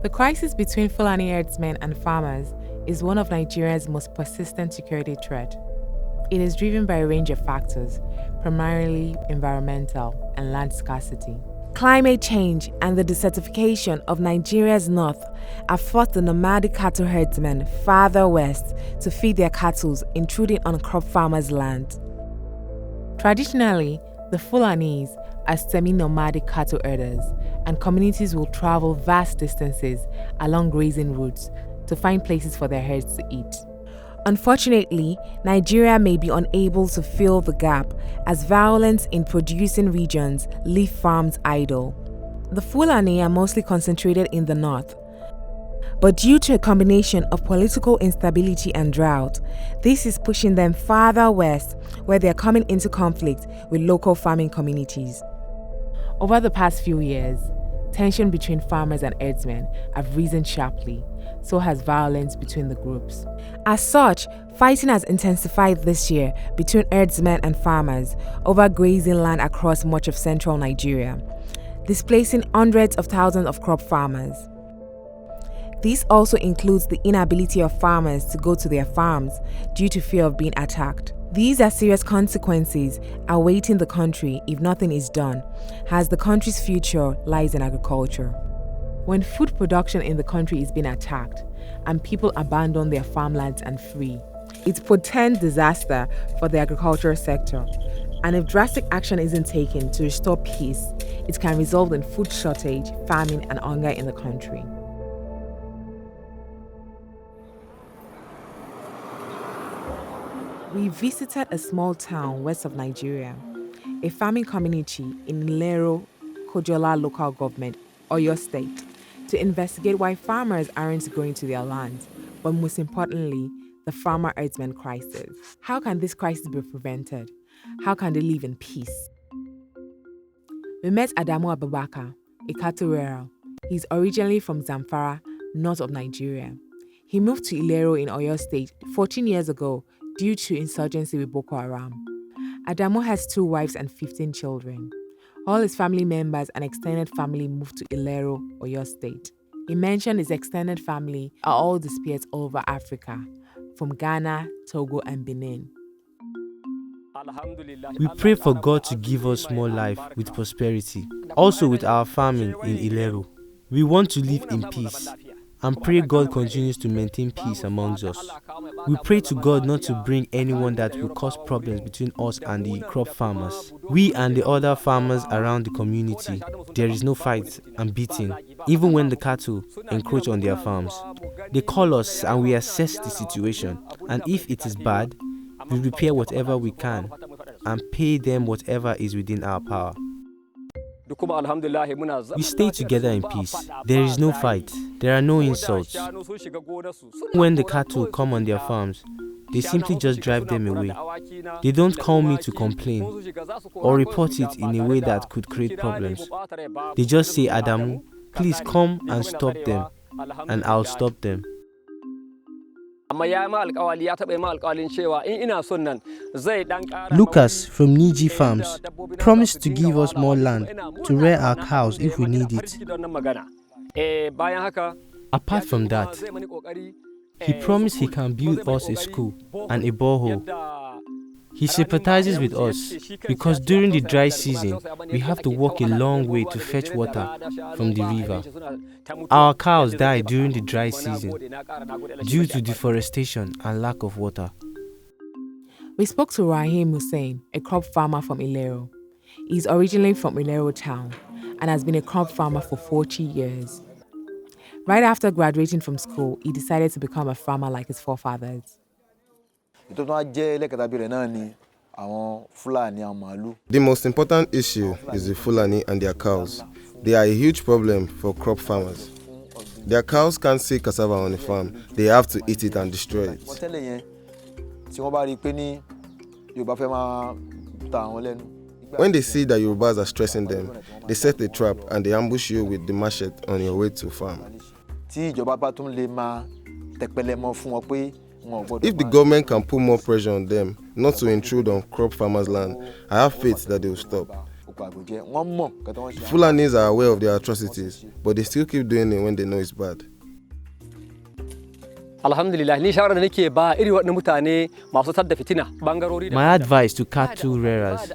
The crisis between Fulani herdsmen and farmers is one of Nigeria's most persistent security threats. It is driven by a range of factors, primarily environmental and land scarcity. Climate change and the desertification of Nigeria's north have forced the nomadic cattle herdsmen farther west to feed their cattle, intruding on crop farmers' land. Traditionally, the Fulanis are semi-nomadic cattle herders, and communities will travel vast distances along grazing routes to find places for their herds to eat. Unfortunately, Nigeria may be unable to fill the gap as violence in producing regions leave farms idle. The Fulani are mostly concentrated in the north, but due to a combination of political instability and drought, this is pushing them farther west where they are coming into conflict with local farming communities. Over the past few years, tension between farmers and herdsmen have risen sharply, so has violence between the groups. As such, fighting has intensified this year between herdsmen and farmers over grazing land across much of central Nigeria, displacing hundreds of thousands of crop farmers. This also includes the inability of farmers to go to their farms due to fear of being attacked. These are serious consequences awaiting the country if nothing is done, as the country's future lies in agriculture. When food production in the country is being attacked and people abandon their farmlands and flee, it portends disaster for the agricultural sector. And if drastic action isn't taken to restore peace, it can result in food shortage, famine, and hunger in the country. We visited a small town west of Nigeria, a farming community in Ilero, Kojola local government, Oyo State, to investigate why farmers aren't going to their land, but most importantly, the Farmers Herdsmen Crisis. How can this crisis be prevented? How can they live in peace? We met Adam Abubakar, a cattle rearer. He's originally from Zamfara, north of Nigeria. He moved to Ilero in Oyo State 14 years ago due to insurgency with Boko Haram. Adamu has 2 wives and 15 children. All his family members and extended family moved to Ilero, Oyo State. He mentioned his extended family are all dispersed all over Africa, from Ghana, Togo, and Benin. We pray for God to give us more life with prosperity, also with our farming in Ilero. We want to live in peace and pray God continues to maintain peace amongst us. We pray to God not to bring anyone that will cause problems between us and the crop farmers. We and the other farmers around the community, there is no fight and beating, even when the cattle encroach on their farms. They call us and we assess the situation, and if it is bad, we repair whatever we can and pay them whatever is within our power. We stay together in peace. There is no fight. There are no insults. When the cattle come on their farms, they simply just drive them away. They don't call me to complain or report it in a way that could create problems. They just say, Adamu, please come and stop them, and I'll stop them. Lucas from Niji Farms promised to give us more land to rear our cows if we need it. Apart from that, he promised he can build us a school and a borehole. He sympathizes with us because during the dry season, we have to walk a long way to fetch water from the river. Our cows die during the dry season due to deforestation and lack of water. We spoke to Raheem Hussein, a crop farmer from Ilero. He's originally from Ilero town and has been a crop farmer for 40 years. Right after graduating from school, he decided to become a farmer like his forefathers. The most important issue is the Fulani and their cows. They are a huge problem for crop farmers. Their cows can't see cassava on the farm. They have to eat it and destroy it. When they see that Yorubas are stressing them, they set a trap and they ambush you with the machete on your way to farm. If the government can put more pressure on them not to intrude on crop farmers' land, I have faith that they will stop. The Fulanis are aware of their atrocities, but they still keep doing it when they know it's bad. My advice to cattle rearers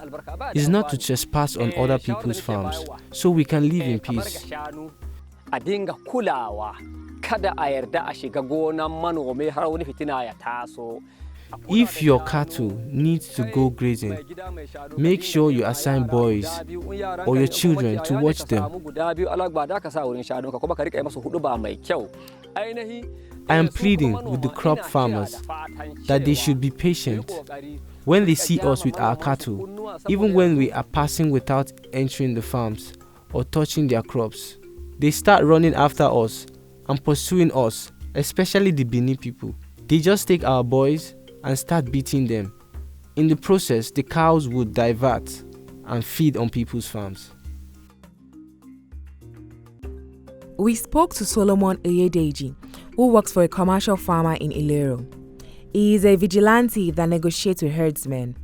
is not to trespass on other people's farms so we can live in peace. If your cattle need to go grazing, make sure you assign boys or your children to watch them. I am pleading with the crop farmers that they should be patient when they see us with our cattle, even when we are passing without entering the farms or touching their crops. They start running after us and pursuing us, especially the Bini people. They just take our boys and start beating them. In the process, the cows would divert and feed on people's farms. We spoke to Solomon Oyedeji, who works for a commercial farmer in Ilero. He is a vigilante that negotiates with herdsmen.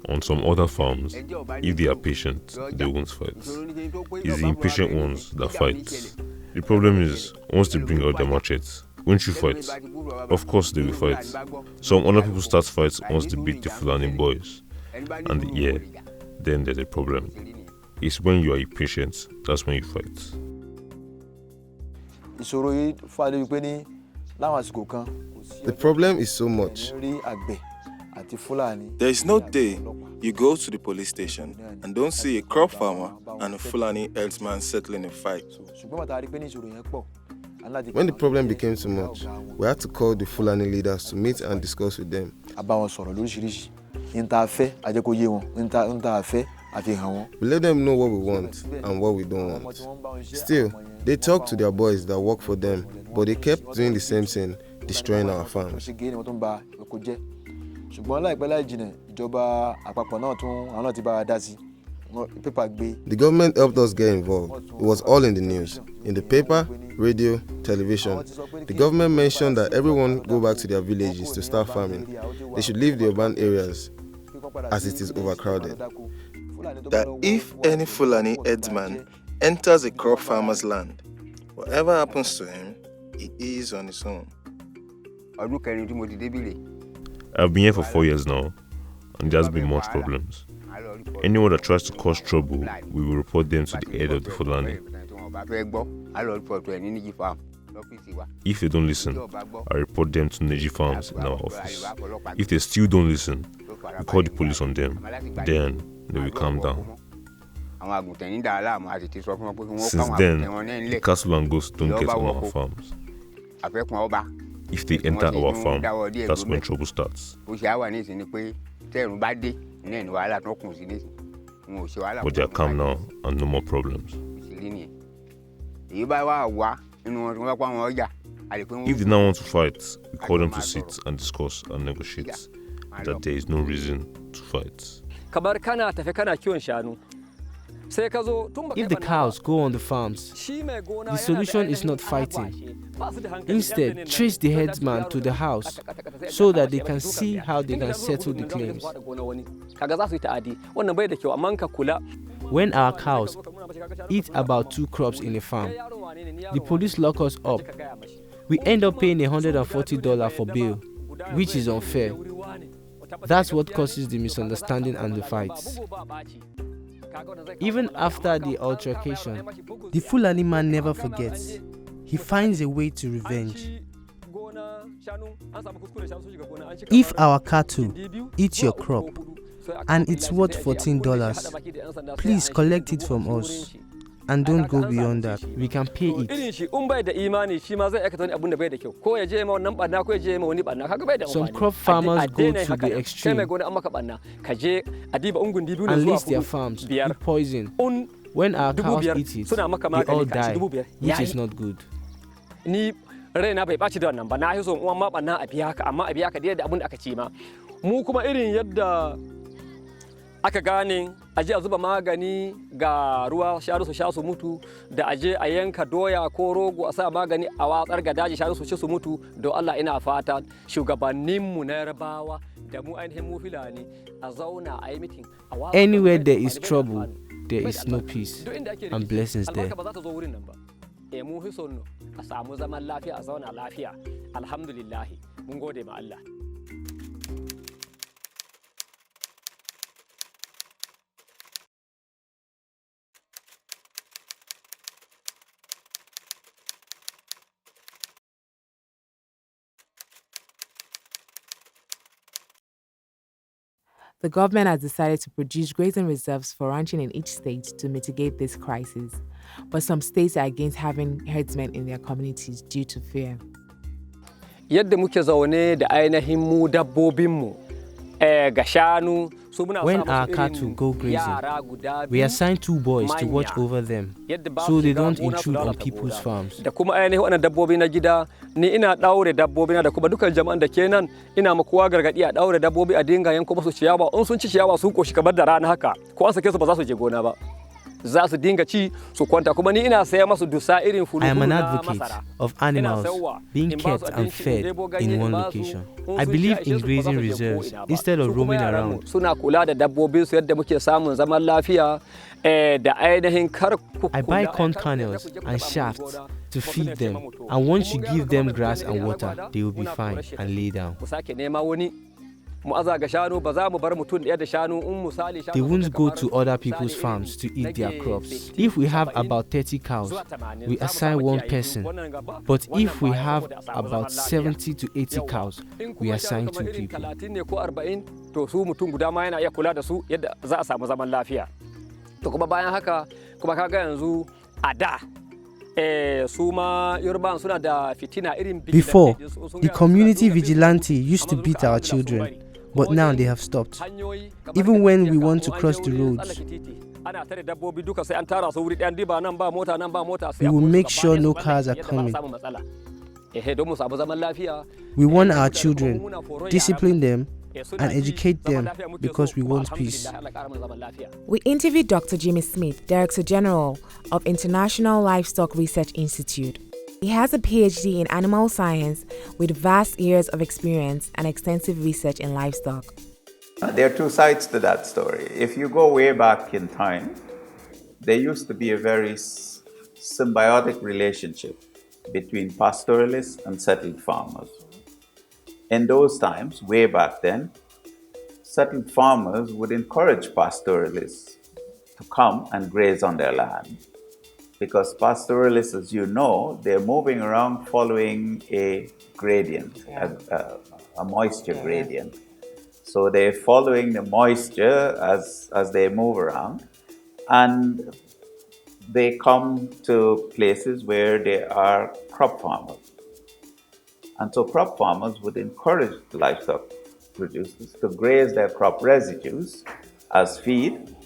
On some other farms, if they are patient, they won't fight. It's the impatient ones that fight. The problem is, once they bring out their machetes, won't you fight? Of course they will fight. Some other people start fights once they beat the Fulani boys. And then there's a problem. It's when you are impatient, that's when you fight. The problem is so much. There is no day you go to the police station and don't see a crop farmer and a Fulani herdsman settling a fight. When the problem became too much, we had to call the Fulani leaders to meet and discuss with them. We let them know what we want and what we don't want. Still, they talked to their boys that work for them, but they kept doing the same thing, destroying our farms. The government helped us get involved. It was all in the news, in the paper, radio, television. The government mentioned that everyone go back to their villages to start farming. They should leave the urban areas as it is overcrowded. That if any Fulani herdsman enters a crop farmer's land, whatever happens to him, he is on his own. I've been here for 4 years now, and there's been much problems. Anyone that tries to cause trouble, we will report them to the head of the Fulani. If they don't listen, I report them to Neji Farms in our office. If they still don't listen, we call the police on them. Then they will calm down. Since then, the cattle and goats don't get on our farms. If they enter our farm, that's when trouble starts. But they are calm now and no more problems. If they now want to fight, we call them to sit and discuss and negotiate that there is no reason to fight. If the cows go on the farms, the solution is not fighting. Instead, trace the herdsman to the house so that they can see how they can settle the claims. When our cows eat about 2 crops in a farm, the police lock us up. We end up paying $140 for bail, which is unfair. That's what causes the misunderstanding and the fights. Even after the altercation, the Fulani man never forgets. He finds a way to revenge. If our cattle eat your crop and it's worth $14, please collect it from us. And don't go beyond that. We can pay it. Some crop farmers go to the extreme and lease their farms with poison. When our cows eat it, they all die, which is not good. Raina bai ɓaci da wannan ba, na so uwan ma ɓanna a biya ka, amma a biya ka da abin da aka ce ma. Mu kuma irin yadda aka gane aje a zuba magani ga ruwa shanu su sha su mutu, da aje a yanka doya ko rogo a sa magani a watsar ga daji shanu su ci su mutu, don Allah ina fata shugabanninmu na Yarbawa da mu ainihin mu Fulani a zauna a yi mitin. Anywhere there is trouble, there is no peace and blessings there. Mu fi son a samu zaman lafiya, a zauna lafiya. Alhamdulillah, mun gode ma Allah. The government has decided to produce grazing reserves for ranching in each state to mitigate this crisis. But some states are against having herdsmen in their communities due to fear. Yadda muke zaune da ainihin mu dabbobinmu ga shanu. When our cattle go grazing, we assign 2 boys to watch over them so they don't intrude on people's farms. Da kuma ainihin wannan dabbobi na gida, ni ina daure dabbobi na da kuma dukkan jama'an da kenan ina makuwa gargadi a daure dabbobi a dinga yanko musu ciyawa. In sun ci ciyawa sun koshi kamar da rana haka, ko an sake su ba za su je gona ba. Za su dinga ci su kwanta, kuma ni ina saya masu dusa irin fulu. I am an advocate of animals being kept and fed in one location. I believe in grazing reserves instead of roaming around. Suna kula da dabbobin su yadda muke samun zaman lafiya da ainihin kar. I buy corn kernels and shafts to feed them, and once you give them grass and water, they will be fine and lay down. They won't go to other people's farms to eat their crops. If we have about 30 cows, we assign 1 person. But if we have about 70 to 80 cows, we assign 2 people. Before, the community vigilante used to beat our children, but now they have stopped. Even when we want to cross the roads, we will make sure no cars are coming. We want our children, discipline them, and educate them because we want peace. We interviewed Dr. Jimmy Smith, Director General of International Livestock Research Institute. He has a PhD in animal science with vast years of experience and extensive research in livestock. There are 2 sides to that story. If you go way back in time, there used to be a very symbiotic relationship between pastoralists and settled farmers. In those times, way back then, settled farmers would encourage pastoralists to come and graze on their land. Because pastoralists, as you know, they're moving around following a gradient, a moisture gradient. So they're following the moisture as they move around, and they come to places where there are crop farmers. And so crop farmers would encourage the livestock producers to graze their crop residues as feed,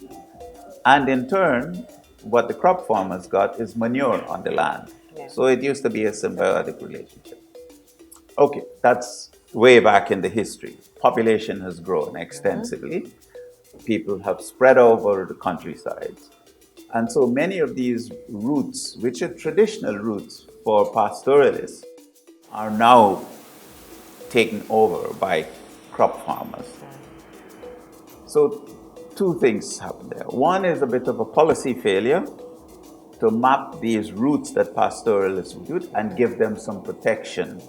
and in turn, what the crop farmers got is manure on the land. So it used to be a symbiotic relationship. Okay, that's way back in the history. Population has grown extensively. People have spread over the countryside. And so many of these routes, which are traditional routes for pastoralists, are now taken over by crop farmers. So 2 things happen there. One is a bit of a policy failure to map these routes that pastoralists would do and give them some protection.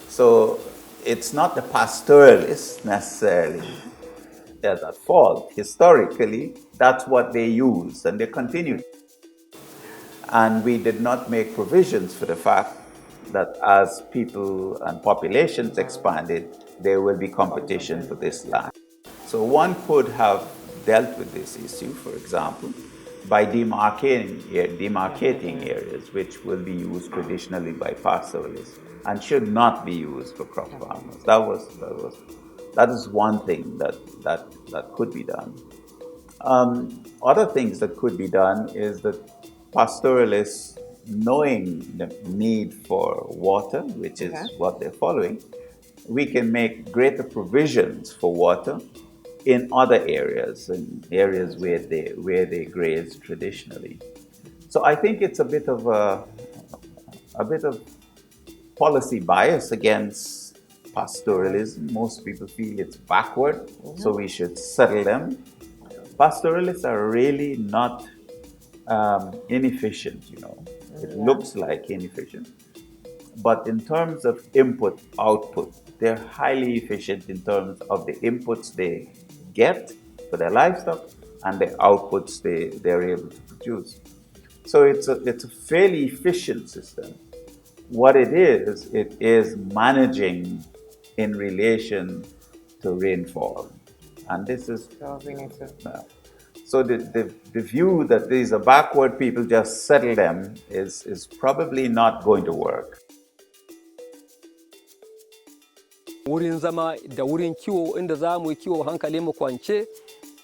So it's not the pastoralists necessarily that's at fault. Historically, that's what they used and they continued. And we did not make provisions for the fact that as people and populations expanded, there will be competition for this land. So one could have dealt with this issue, for example, by demarcating areas which will be used traditionally by pastoralists and should not be used for crop farmers. That is one thing that could be done. Other things that could be done is that pastoralists, knowing the need for water, which is what they're following, we can make greater provisions for water in other areas, in areas where they graze traditionally. So I think it's a bit of policy bias against pastoralism. Most people feel it's backward, so we should settle them. Pastoralists are really not inefficient, It looks like inefficient. But in terms of input, output, they're highly efficient in terms of the inputs they get for their livestock and the outputs they're able to produce. So it's a fairly efficient system. What it is managing in relation to rainfall. And this is... So the view that these are backward people, just settle them, is probably not going to work. Wurin zama da wurin kiwo inda za mu yi kiwo hankali mu kwance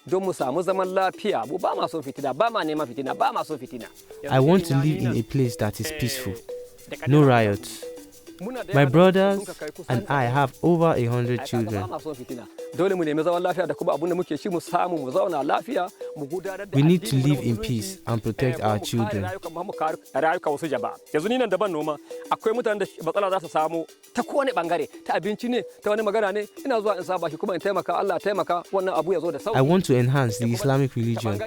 don mu samu zaman lafiya. Mu ba ma son fitina, ba ma neman fitina, ba ma son fitina. I want to live in a place that is peaceful, no riots. My brothers and I have over 100 children. We need to live in peace and protect our children. I want to enhance the Islamic religion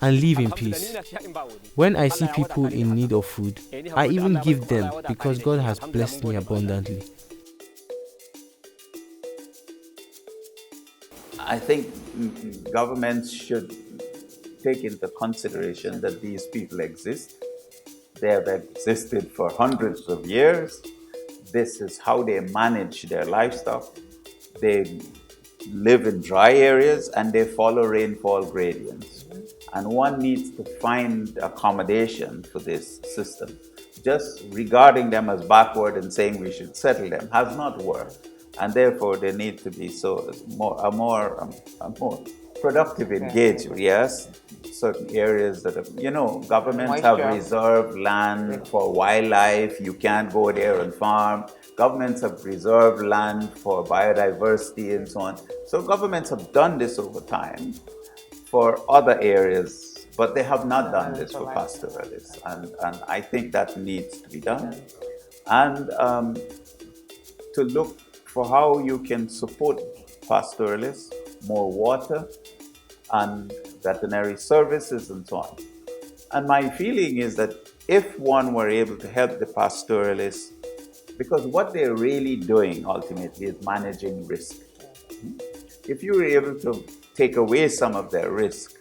and live in peace. When I see people in need of food, I even give them because God has blessed me abundantly. I think governments should take into consideration that these people exist. They have existed for hundreds of years. This is how they manage their livestock. They live in dry areas and they follow rainfall gradients. And one needs to find accommodation for this system. Just regarding them as backward and saying we should settle them has not worked. And therefore, they need to be a more productive engagement. Yes, certain areas that have, governments have reserved land for wildlife. You can't go there and farm. Governments have reserved land for biodiversity and so on. So governments have done this over time for other areas, but they have not done this for pastoralists. And I think that needs to be done. And to look for how you can support pastoralists, more water and veterinary services and so on. And my feeling is that if one were able to help the pastoralists, because what they're really doing ultimately is managing risk. If you were able to take away some of their risk,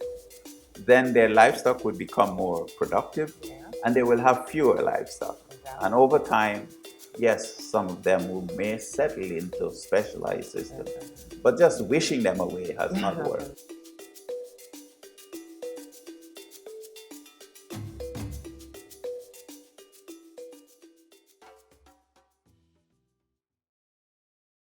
then their livestock would become more productive and they will have fewer livestock. And over time, yes, some of them may settle into specialized systems, but just wishing them away has not worked.